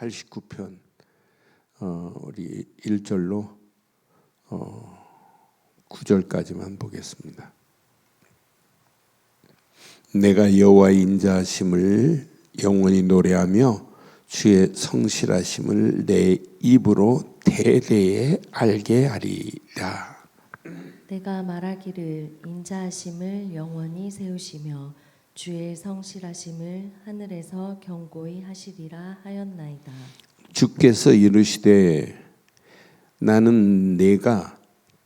89편 우리 1절로 9절까지만 보겠습니다. 내가 여호와의 인자하심을 영원히 노래하며 주의 성실하심을 내 입으로 대대에 알게 하리라. 내가 말하기를 인자하심을 영원히 세우시며 주의 성실하심을 하늘에서 경고히 하시리라 하였나이다. 주께서 이르시되 나는 내가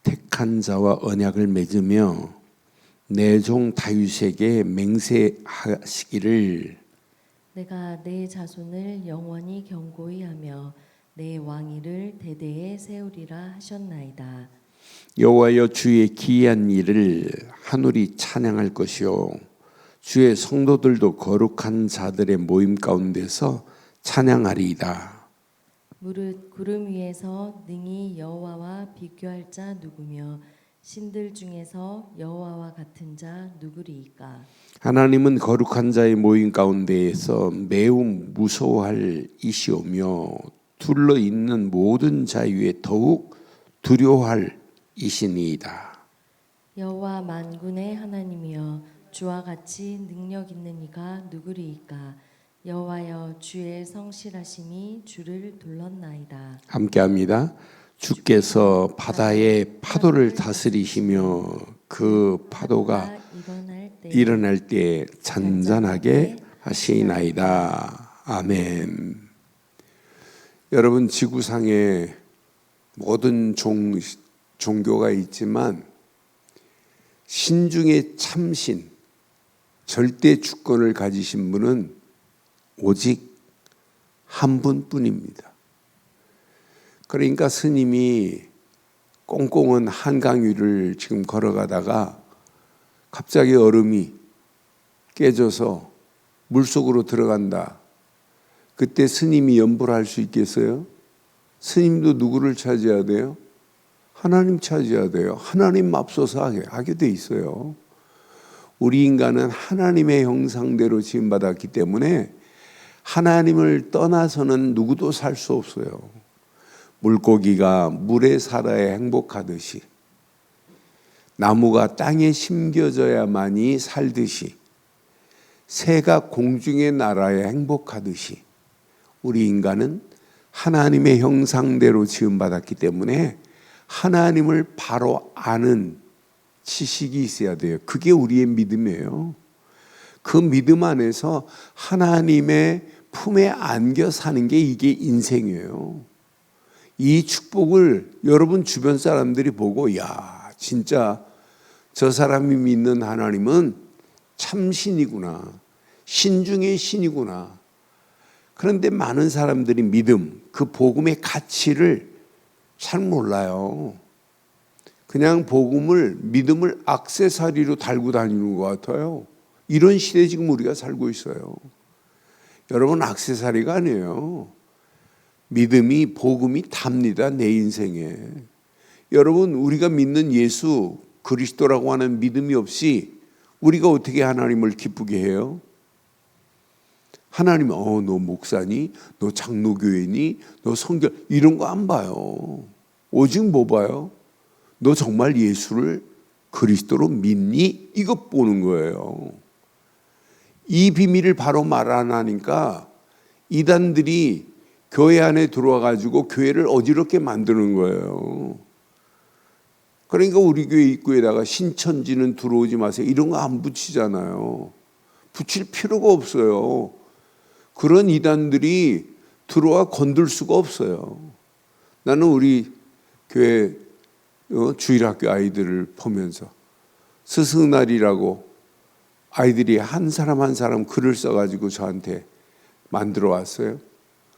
택한 자와 언약을 맺으며 내 종 다윗에게 맹세하시기를 내가 내 자손을 영원히 경고히 하며 내 왕위를 대대에 세우리라 하셨나이다. 여호와여 주의 기이한 일을 하늘이 찬양할 것이요 주의 성도들도 거룩한 자들의 모임 가운데서 찬양하리이다. 무릇 구름 위에서 능히 여호와와 비교할 자 누구며 신들 중에서 여호와와 같은 자 누구리이까? 하나님은 거룩한 자의 모임 가운데에서 매우 무서워할 이시오며 둘러 있는 모든 자 위에 더욱 두려워할 이시니이다. 여호와 만군의 하나님이여 주와 같이 능력 있는 이가 누구리이까? 여호와여 주의 성실하심이 주를 둘렀나이다. 함께합니다. 주께서 바다의 파도를 다스리시며 그 파도가 일어날 때 잔잔하게 하시나이다. 아멘. 여러분, 지구상에 모든 종교가 있지만 신중의 참신, 절대 주권을 가지신 분은 오직 한 분뿐입니다. 그러니까 스님이 꽁꽁한 한강 위를 지금 걸어가다가 갑자기 얼음이 깨져서 물속으로 들어간다. 그때 스님이 염불할 수 있겠어요? 스님도 누구를 찾아야 돼요? 하나님 찾아야 돼요. 하나님 맙소사 하게 돼 있어요. 우리 인간은 하나님의 형상대로 지음받았기 때문에 하나님을 떠나서는 누구도 살 수 없어요. 물고기가 물에 살아야 행복하듯이, 나무가 땅에 심겨져야만이 살듯이, 새가 공중에 날아야 행복하듯이, 우리 인간은 하나님의 형상대로 지음받았기 때문에 하나님을 바로 아는 지식이 있어야 돼요. 그게 우리의 믿음이에요. 그 믿음 안에서 하나님의 품에 안겨 사는 게 이게 인생이에요. 이 축복을 여러분 주변 사람들이 보고, 야, 진짜 저 사람이 믿는 하나님은 참 신이구나, 신중의 신이구나. 그런데 많은 사람들이 믿음, 그 복음의 가치를 잘 몰라요. 그냥 복음을, 믿음을 액세서리로 달고 다니는 것 같아요. 이런 시대에 지금 우리가 살고 있어요. 여러분, 액세서리가 아니에요. 믿음이, 복음이 답니다, 내 인생에. 여러분, 우리가 믿는 예수 그리스도라고 하는 믿음이 없이 우리가 어떻게 하나님을 기쁘게 해요? 하나님, 너 목사니? 너 장로교회니? 너 성결? 이런 거 안 봐요. 오직 뭐 봐요? 너 정말 예수를 그리스도로 믿니? 이것 보는 거예요. 이 비밀을 바로 말 안 하니까 이단들이 교회 안에 들어와 가지고 교회를 어지럽게 만드는 거예요. 그러니까 우리 교회 입구에다가 신천지는 들어오지 마세요, 이런 거 안 붙이잖아요. 붙일 필요가 없어요. 그런 이단들이 들어와 건들 수가 없어요. 나는 우리 교회 주일학교 아이들을 보면서 스승날이라고 아이들이 한 사람 한 사람 글을 써가지고 저한테 만들어 왔어요.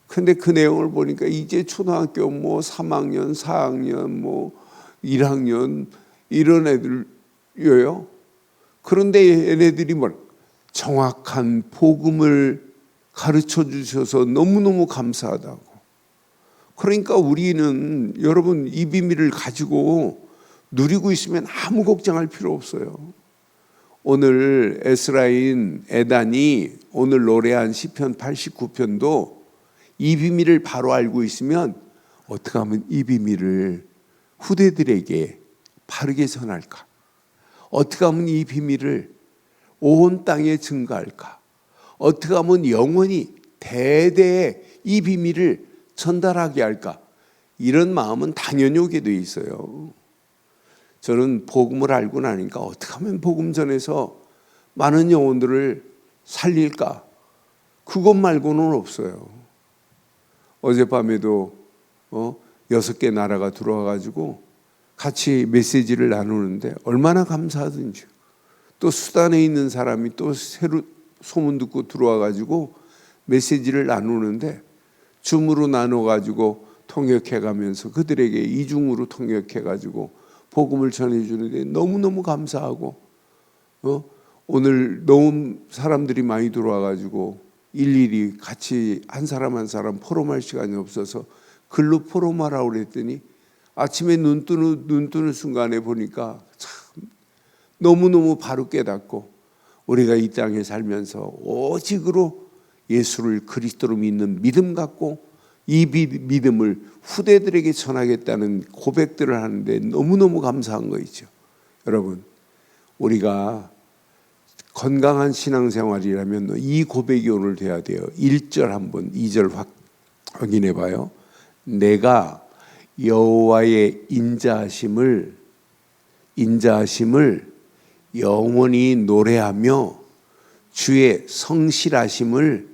근데 그 내용을 보니까 이제 초등학교 3학년, 4학년, 1학년 이런 애들이에요. 그런데 얘네들이 정확한 복음을 가르쳐 주셔서 너무너무 감사하다고. 그러니까 우리는, 여러분, 이 비밀을 가지고 누리고 있으면 아무 걱정할 필요 없어요. 오늘 에스라인 에단이 오늘 노래한 시편 89편도 이 비밀을 바로 알고 있으면 어떻게 하면 이 비밀을 후대들에게 바르게 전할까? 어떻게 하면 이 비밀을 온 땅에 증가할까? 어떻게 하면 영원히 대대에 이 비밀을 전달하게 할까? 이런 마음은 당연히 오게 돼 있어요. 저는 복음을 알고 나니까 어떻게 하면 복음 전해서 많은 영혼들을 살릴까? 그것 말고는 없어요. 어젯밤에도 6개 나라가 들어와가지고 같이 메시지를 나누는데 얼마나 감사하든지. 또 수단에 있는 사람이 또 새로 소문 듣고 들어와가지고 메시지를 나누는데 줌으로 나눠가지고 통역해가면서 그들에게 이중으로 통역해가지고 복음을 전해주는데 너무너무 감사하고 오늘 너무 사람들이 많이 들어와가지고 일일이 같이 한 사람 포럼할 시간이 없어서 글로 포럼하라고 그랬더니 아침에 눈 뜨는 순간에 보니까 참 너무너무 바로 깨닫고 우리가 이 땅에 살면서 오직으로 예수를 그리스도로 믿는 믿음 갖고 이 믿음을 후대들에게 전하겠다는 고백들을 하는데 너무너무 감사한 거 있죠. 여러분, 우리가 건강한 신앙생활이라면 이 고백이 오늘 돼야 돼요. 1절 한번 2절 확인해 봐요. 내가 여호와의 인자하심을 영원히 노래하며 주의 성실하심을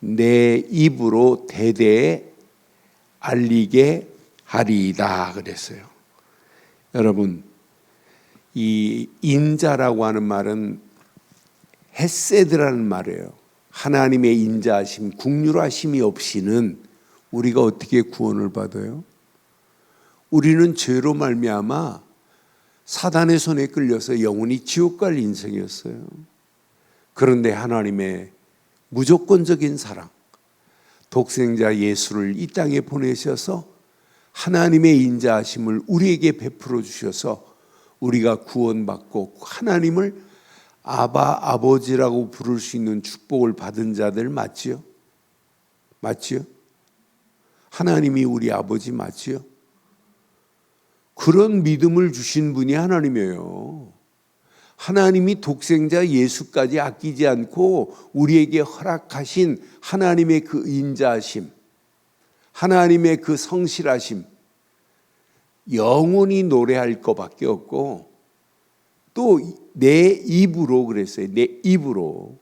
내 입으로 대대에 알리게 하리이다 그랬어요. 여러분, 이 인자라고 하는 말은 헤세드라는 말이에요. 하나님의 인자하심, 국률하심이 없이는 우리가 어떻게 구원을 받아요? 우리는 죄로 말미암아 사단의 손에 끌려서 영원히 지옥 갈 인생이었어요. 그런데 하나님의 무조건적인 사랑, 독생자 예수를 이 땅에 보내셔서 하나님의 인자하심을 우리에게 베풀어 주셔서 우리가 구원받고 하나님을 아바, 아버지라고 부를 수 있는 축복을 받은 자들 맞지요? 맞지요? 하나님이 우리 아버지 맞지요? 그런 믿음을 주신 분이 하나님이에요. 하나님이 독생자 예수까지 아끼지 않고 우리에게 허락하신 하나님의 그 인자하심, 하나님의 그 성실하심, 영원히 노래할 것밖에 없고 또 내 입으로 그랬어요. 내 입으로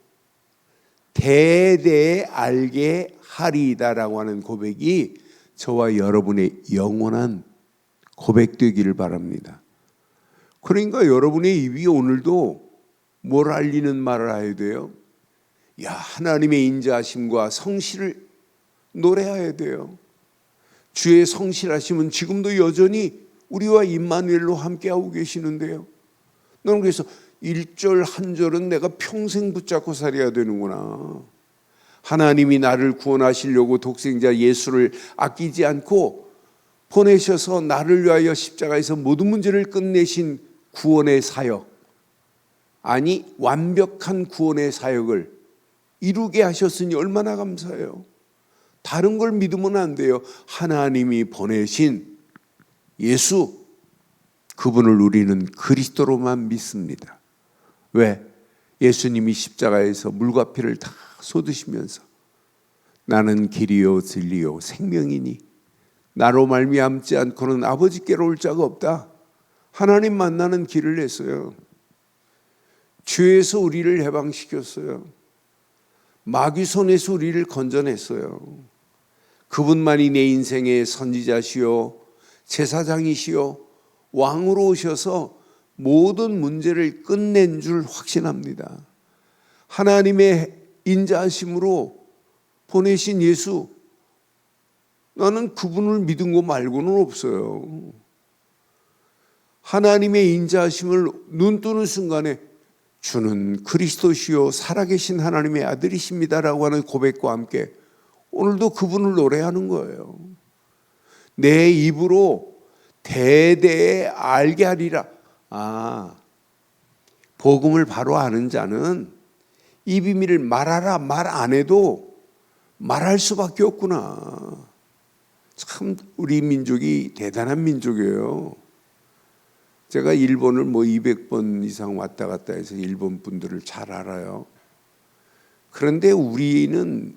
대대에 알게 하리이다라고 하는 고백이 저와 여러분의 영원한 고백되기를 바랍니다. 그러니까 여러분의 입이 오늘도 뭘 알리는 말을 해야 돼요? 야, 하나님의 인자하심과 성실을 노래해야 돼요. 주의 성실하심은 지금도 여전히 우리와 임마누엘로 함께하고 계시는데요. 너는 그래서 1절 한 절은 내가 평생 붙잡고 살아야 되는구나. 하나님이 나를 구원하시려고 독생자 예수를 아끼지 않고 보내셔서 나를 위하여 십자가에서 모든 문제를 끝내신 구원의 사역, 아니 완벽한 구원의 사역을 이루게 하셨으니 얼마나 감사해요. 다른 걸 믿으면 안 돼요. 하나님이 보내신 예수, 그분을 우리는 그리스도로만 믿습니다. 왜? 예수님이 십자가에서 물과 피를 다 쏟으시면서 나는 길이요 진리요 생명이니 나로 말미암지 않고는 아버지께로 올 자가 없다. 하나님 만나는 길을 냈어요. 죄에서 우리를 해방시켰어요. 마귀 손에서 우리를 건져냈어요. 그분만이 내 인생의 선지자시요 제사장이시요 왕으로 오셔서 모든 문제를 끝낸 줄 확신합니다. 하나님의 인자하심으로 보내신 예수, 나는 그분을 믿은 거 말고는 없어요. 하나님의 인자하심을 눈 뜨는 순간에 주는 그리스도시요 살아계신 하나님의 아들이십니다라고 하는 고백과 함께 오늘도 그분을 노래하는 거예요. 내 입으로 대대에 알게 하리라. 복음을 바로 아는 자는 이 비밀을 말하라 말 안 해도 말할 수밖에 없구나. 참 우리 민족이 대단한 민족이에요. 제가 일본을 200번 이상 왔다 갔다 해서 일본 분들을 잘 알아요. 그런데 우리는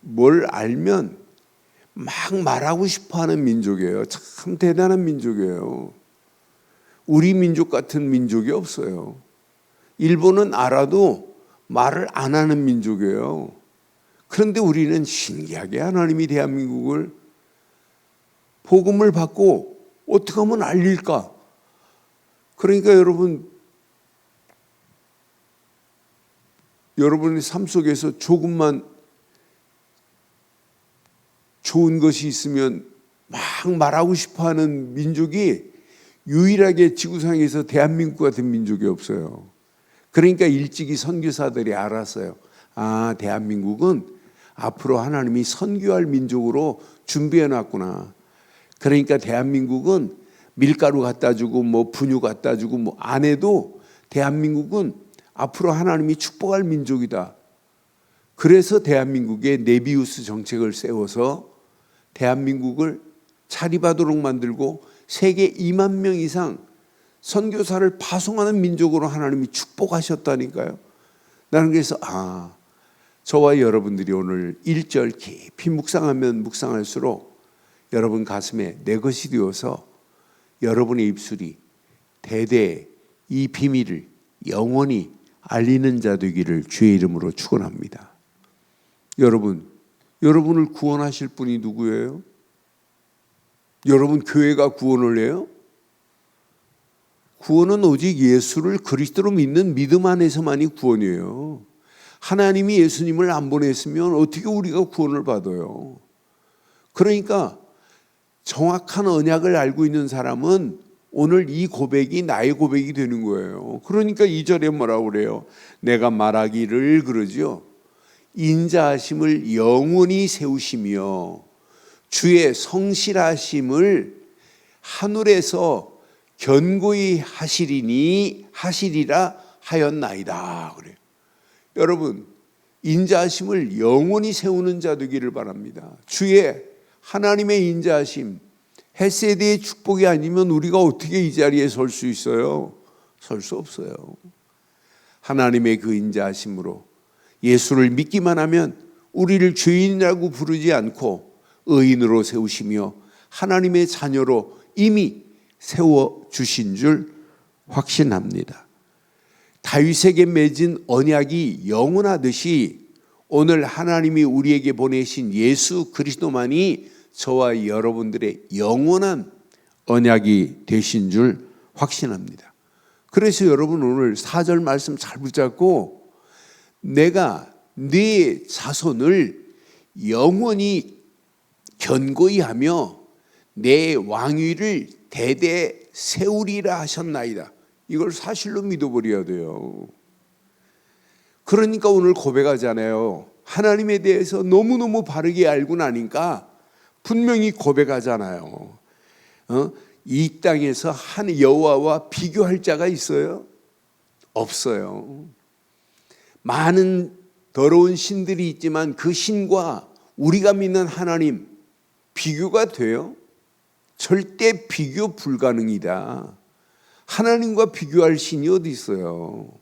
뭘 알면 막 말하고 싶어하는 민족이에요. 참 대단한 민족이에요. 우리 민족 같은 민족이 없어요. 일본은 알아도 말을 안 하는 민족이에요. 그런데 우리는 신기하게 하나님이 대한민국을 복음을 받고 어떻게 하면 알릴까? 그러니까 여러분의 삶 속에서 조금만 좋은 것이 있으면 막 말하고 싶어하는 민족이 유일하게 지구상에서 대한민국 같은 민족이 없어요. 그러니까 일찍이 선교사들이 알았어요. 아, 대한민국은 앞으로 하나님이 선교할 민족으로 준비해 놨구나. 그러니까 대한민국은 밀가루 갖다 주고 분유 갖다 주고 안 해도 대한민국은 앞으로 하나님이 축복할 민족이다. 그래서 대한민국에 네비우스 정책을 세워서 대한민국을 자리바도록 만들고 세계 2만 명 이상 선교사를 파송하는 민족으로 하나님이 축복하셨다니까요. 나는 그래서 저와 여러분들이 오늘 1절 깊이 묵상하면 묵상할수록 여러분 가슴에 내 것이 되어서 여러분의 입술이 대대 이 비밀을 영원히 알리는 자 되기를 주의 이름으로 축원합니다. 여러분을 구원하실 분이 누구예요? 여러분 교회가 구원을 해요? 구원은 오직 예수를 그리스도로 믿는 믿음 안에서만이 구원이에요. 하나님이 예수님을 안 보냈으면 어떻게 우리가 구원을 받아요? 그러니까 정확한 언약을 알고 있는 사람은 오늘 이 고백이 나의 고백이 되는 거예요. 그러니까 2절에 뭐라고 그래요? 내가 말하기를 그러죠. 인자하심을 영원히 세우시며 주의 성실하심을 하늘에서 견고히 하시리라 하였나이다. 그래요. 여러분, 인자하심을 영원히 세우는 자 되기를 바랍니다. 주의 하나님의 인자하심, 헤세드의 축복이 아니면 우리가 어떻게 이 자리에 설 수 있어요? 설 수 없어요. 하나님의 그 인자하심으로 예수를 믿기만 하면 우리를 죄인이라고 부르지 않고 의인으로 세우시며 하나님의 자녀로 이미 세워주신 줄 확신합니다. 다윗에게 맺은 언약이 영원하듯이 오늘 하나님이 우리에게 보내신 예수 그리스도만이 저와 여러분들의 영원한 언약이 되신 줄 확신합니다. 그래서 여러분 오늘 4절 말씀 잘 붙잡고 내가 네 자손을 영원히 견고히 하며 내 왕위를 대대 세우리라 하셨나이다. 이걸 사실로 믿어버려야 돼요. 그러니까 오늘 고백하잖아요. 하나님에 대해서 너무너무 바르게 알고 나니까 분명히 고백하잖아요. 이 땅에서 한 여호와와 비교할 자가 있어요? 없어요. 많은 더러운 신들이 있지만 그 신과 우리가 믿는 하나님 비교가 돼요? 절대 비교 불가능이다. 하나님과 비교할 신이 어디 있어요?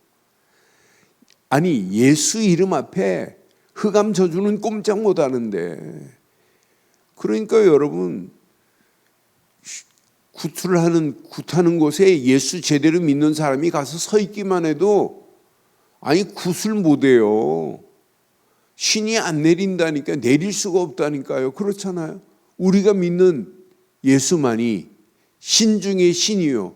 아니 예수 이름 앞에 흑암 저주는 꼼짝 못하는데, 그러니까 여러분 굿하는 곳에 예수 제대로 믿는 사람이 가서 서 있기만 해도 굿을 못해요. 신이 안 내린다니까, 내릴 수가 없다니까요. 그렇잖아요. 우리가 믿는 예수만이 신 중의 신이요,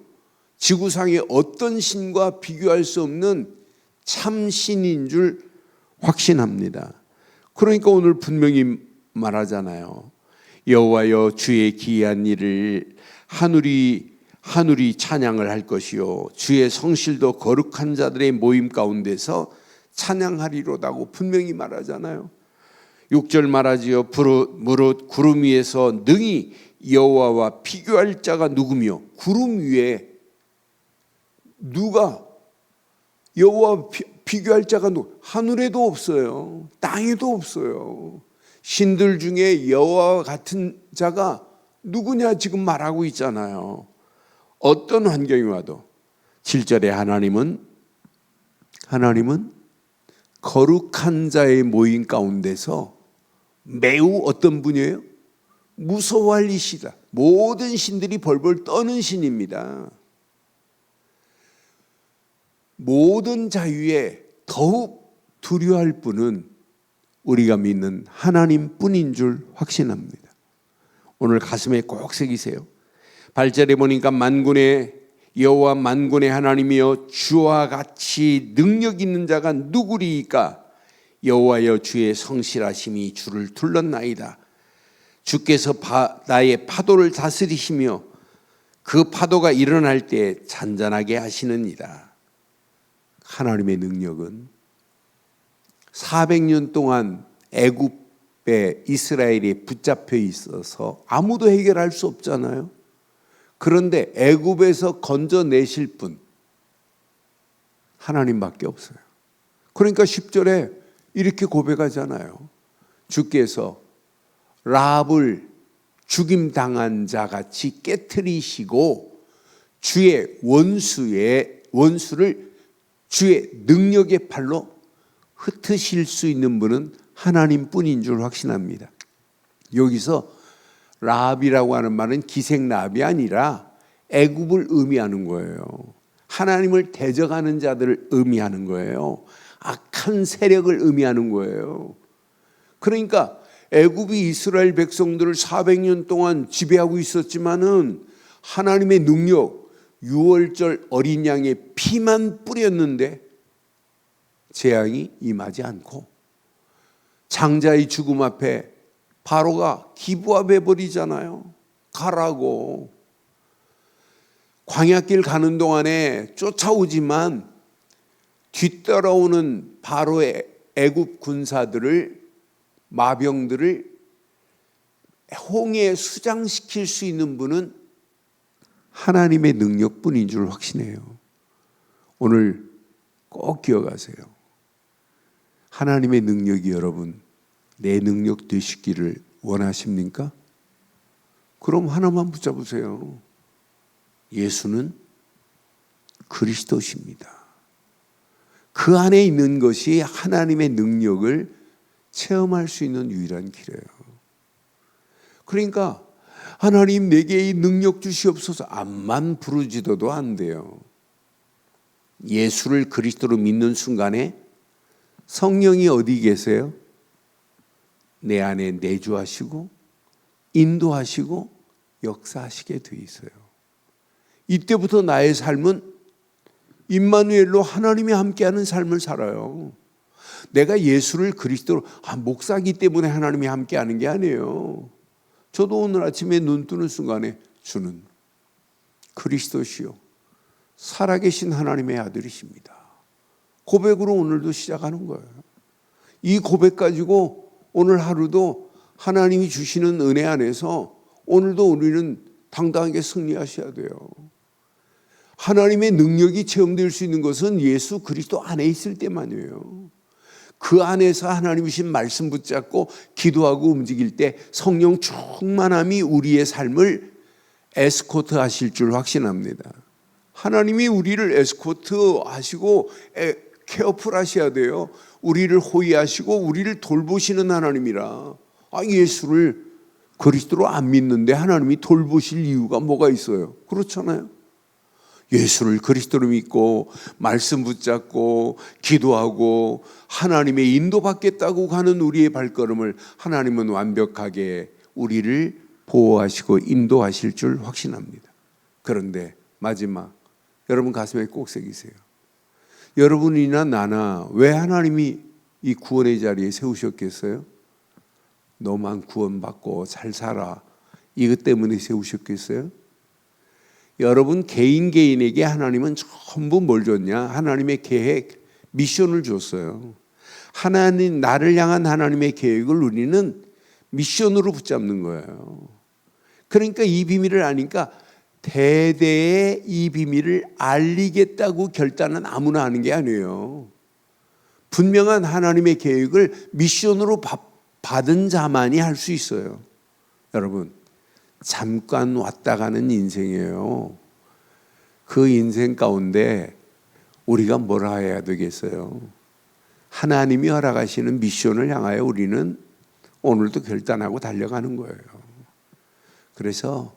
지구상의 어떤 신과 비교할 수 없는 참 신인 줄 확신합니다. 그러니까 오늘 분명히 말하잖아요. 여호와여 주의 기이한 일을 하늘이 찬양을 할 것이요 주의 성실도 거룩한 자들의 모임 가운데서 찬양하리로다고 분명히 말하잖아요. 6절 말하지요. 무릇 구름 위에서 능히 여호와와 비교할 자가 누구며, 구름 위에 누가 여호와 비교할 자가 하늘에도 없어요. 땅에도 없어요. 신들 중에 여호와와 같은 자가 누구냐 지금 말하고 있잖아요. 어떤 환경이 와도 7절에 하나님은 거룩한 자의 모임 가운데서 매우 어떤 분이에요? 무서워할 이시다. 모든 신들이 벌벌 떠는 신입니다. 모든 자유에 더욱 두려워할 분은 우리가 믿는 하나님뿐인 줄 확신합니다. 오늘 가슴에 꼭 새기세요. 발절해 보니까 만군의 여호와 만군의 하나님이여 주와 같이 능력 있는 자가 누구리이까? 여호와여 주의 성실하심이 주를 둘렀나이다. 주께서 나의 파도를 다스리시며 그 파도가 일어날 때 잔잔하게 하시느니라. 하나님의 능력은 400년 동안 애굽에 이스라엘이 붙잡혀 있어서 아무도 해결할 수 없잖아요. 그런데 애굽에서 건져내실 분 하나님밖에 없어요. 그러니까 10절에 이렇게 고백하잖아요. 주께서 라합을 죽임당한 자같이 깨트리시고 주의 원수를 주의 능력의 팔로 흩으실 수 있는 분은 하나님뿐인 줄 확신합니다. 여기서 라합이라고 하는 말은 기생 라합이 아니라 애굽을 의미하는 거예요. 하나님을 대적하는 자들을 의미하는 거예요. 악한 세력을 의미하는 거예요. 그러니까 애굽이 이스라엘 백성들을 400년 동안 지배하고 있었지만은 하나님의 능력, 6월절 어린 양의 피만 뿌렸는데 재앙이 임하지 않고 장자의 죽음 앞에 바로가 기부합해 버리잖아요. 가라고. 광야길 가는 동안에 쫓아오지만 뒤따라오는 바로의 애굽 군사들을 마병들을 홍해에 수장시킬 수 있는 분은 하나님의 능력뿐인 줄 확신해요. 오늘 꼭 기억하세요. 하나님의 능력이 여러분 내 능력 되시기를 원하십니까? 그럼 하나만 붙잡으세요. 예수는 그리스도십니다. 그 안에 있는 것이 하나님의 능력을 체험할 수 있는 유일한 길이에요. 그러니까 하나님 내게 이 능력 주시옵소서 암만 부르짖어도 안 돼요. 예수를 그리스도로 믿는 순간에 성령이 어디 계세요? 내 안에 내주하시고 인도하시고 역사하시게 돼 있어요. 이때부터 나의 삶은 임마누엘로 하나님이 함께하는 삶을 살아요. 내가 예수를 그리스도로 목사기 때문에 하나님이 함께하는 게 아니에요. 저도 오늘 아침에 눈 뜨는 순간에 주는 그리스도시요 살아계신 하나님의 아들이십니다. 고백으로 오늘도 시작하는 거예요. 이 고백 가지고 오늘 하루도 하나님이 주시는 은혜 안에서 오늘도 우리는 당당하게 승리하셔야 돼요. 하나님의 능력이 체험될 수 있는 것은 예수 그리스도 안에 있을 때만이에요. 그 안에서 하나님이신 말씀 붙잡고 기도하고 움직일 때 성령 충만함이 우리의 삶을 에스코트 하실 줄 확신합니다. 하나님이 우리를 에스코트 하시고 케어풀 하셔야 돼요. 우리를 호위하시고 우리를 돌보시는 하나님이라. 예수를 그리스도로 안 믿는데 하나님이 돌보실 이유가 뭐가 있어요? 그렇잖아요. 예수를 그리스도로 믿고 말씀 붙잡고 기도하고 하나님의 인도받겠다고 가는 우리의 발걸음을 하나님은 완벽하게 우리를 보호하시고 인도하실 줄 확신합니다. 그런데 마지막 여러분 가슴에 꼭 새기세요. 여러분이나 나나 왜 하나님이 이 구원의 자리에 세우셨겠어요? 너만 구원받고 잘 살아 이것 때문에 세우셨겠어요? 여러분 개인에게 하나님은 전부 뭘 줬냐? 하나님의 계획, 미션을 줬어요. 하나님, 나를 향한 하나님의 계획을 우리는 미션으로 붙잡는 거예요. 그러니까 이 비밀을 아니까 대대에 이 비밀을 알리겠다고 결단은 아무나 하는 게 아니에요. 분명한 하나님의 계획을 미션으로 받은 자만이 할 수 있어요. 여러분, 잠깐 왔다 가는 인생이에요. 그 인생 가운데 우리가 뭐라 해야 되겠어요? 하나님이 허락하시는 미션을 향하여 우리는 오늘도 결단하고 달려가는 거예요. 그래서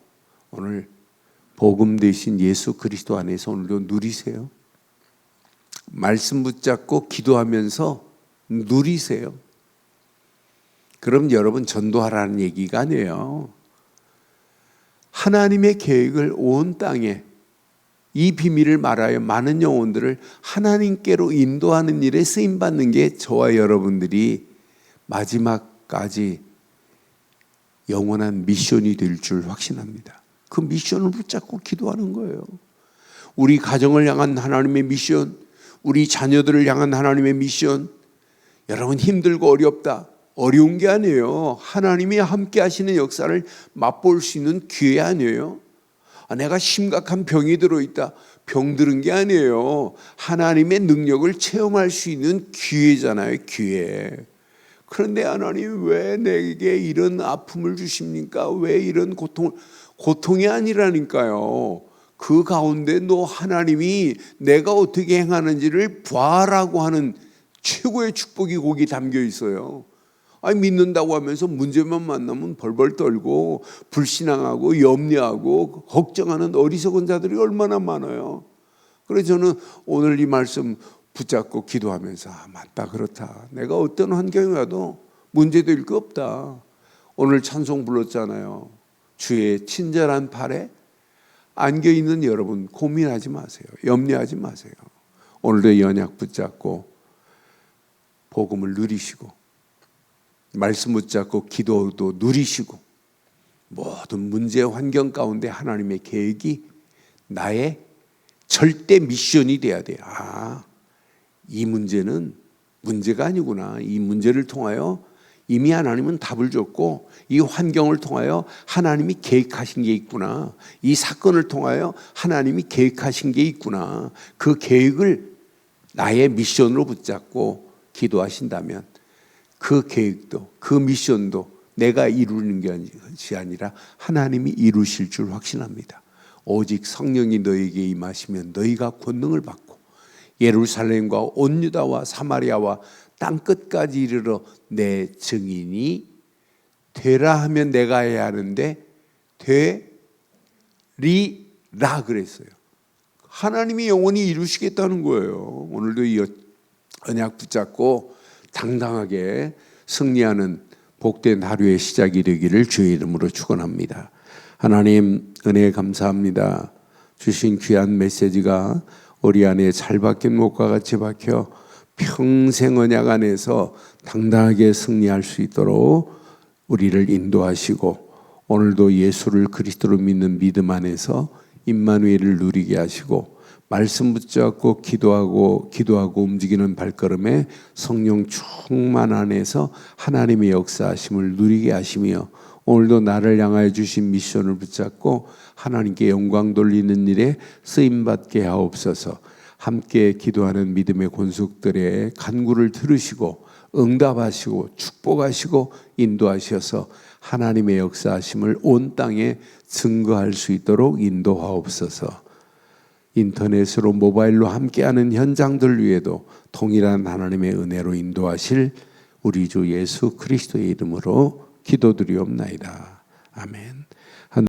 오늘 복음 되신 예수 그리스도 안에서 오늘도 누리세요. 말씀 붙잡고 기도하면서 누리세요. 그럼 여러분 전도하라는 얘기가 아니에요. 하나님의 계획을 온 땅에 이 비밀을 말하여 많은 영혼들을 하나님께로 인도하는 일에 쓰임받는 게 저와 여러분들이 마지막까지 영원한 미션이 될 줄 확신합니다. 그 미션을 붙잡고 기도하는 거예요. 우리 가정을 향한 하나님의 미션, 우리 자녀들을 향한 하나님의 미션. 여러분, 힘들고 어렵다. 어려운 게 아니에요. 하나님이 함께 하시는 역사를 맛볼 수 있는 기회 아니에요. 내가 심각한 병이 들어있다. 병 들은 게 아니에요. 하나님의 능력을 체험할 수 있는 기회잖아요. 기회. 그런데 하나님 왜 내게 이런 아픔을 주십니까? 왜 이런 고통이 아니라니까요. 그 가운데 너 하나님이 내가 어떻게 행하는지를 봐라고 하는 최고의 축복이 거기 담겨 있어요. 믿는다고 하면서 문제만 만나면 벌벌 떨고 불신앙하고 염려하고 걱정하는 어리석은 자들이 얼마나 많아요. 그래서 저는 오늘 이 말씀 붙잡고 기도하면서 맞다, 그렇다. 내가 어떤 환경에 와도 문제될 거 없다. 오늘 찬송 불렀잖아요. 주의 친절한 팔에 안겨있는 여러분, 고민하지 마세요. 염려하지 마세요. 오늘도 연약 붙잡고 복음을 누리시고 말씀 붙잡고 기도도 누리시고 모든 문제 환경 가운데 하나님의 계획이 나의 절대 미션이 돼야 돼요. 이 문제는 문제가 아니구나. 이 문제를 통하여 이미 하나님은 답을 줬고 이 환경을 통하여 하나님이 계획하신 게 있구나. 이 사건을 통하여 하나님이 계획하신 게 있구나. 그 계획을 나의 미션으로 붙잡고 기도하신다면 그 계획도 그 미션도 내가 이루는 것이 아니라 하나님이 이루실 줄 확신합니다. 오직 성령이 너에게 임하시면 너희가 권능을 받고 예루살렘과 온 유다와 사마리아와 땅끝까지 이르러 내 증인이 되라 하면 내가 해야 하는데 되리라 그랬어요. 하나님이 영원히 이루시겠다는 거예요. 오늘도 이 언약 붙잡고 당당하게 승리하는 복된 하루의 시작이 되기를 주의 이름으로 축원합니다. 하나님 은혜 감사합니다. 주신 귀한 메시지가 우리 안에 잘 박힌 목과 같이 박혀 평생 언약 안에서 당당하게 승리할 수 있도록 우리를 인도하시고 오늘도 예수를 그리스도로 믿는 믿음 안에서 임마누엘을 누리게 하시고 말씀 붙잡고 기도하고 움직이는 발걸음에 성령 충만 안에서 하나님의 역사하심을 누리게 하시며 오늘도 나를 향하여 주신 미션을 붙잡고 하나님께 영광 돌리는 일에 쓰임받게 하옵소서. 함께 기도하는 믿음의 권속들의 간구를 들으시고 응답하시고 축복하시고 인도하셔서 하나님의 역사하심을 온 땅에 증거할 수 있도록 인도하옵소서. 인터넷으로 모바일로 함께하는 현장들 위에도 동일한 하나님의 은혜로 인도하실 우리 주 예수 그리스도의 이름으로 기도드리옵나이다. 아멘.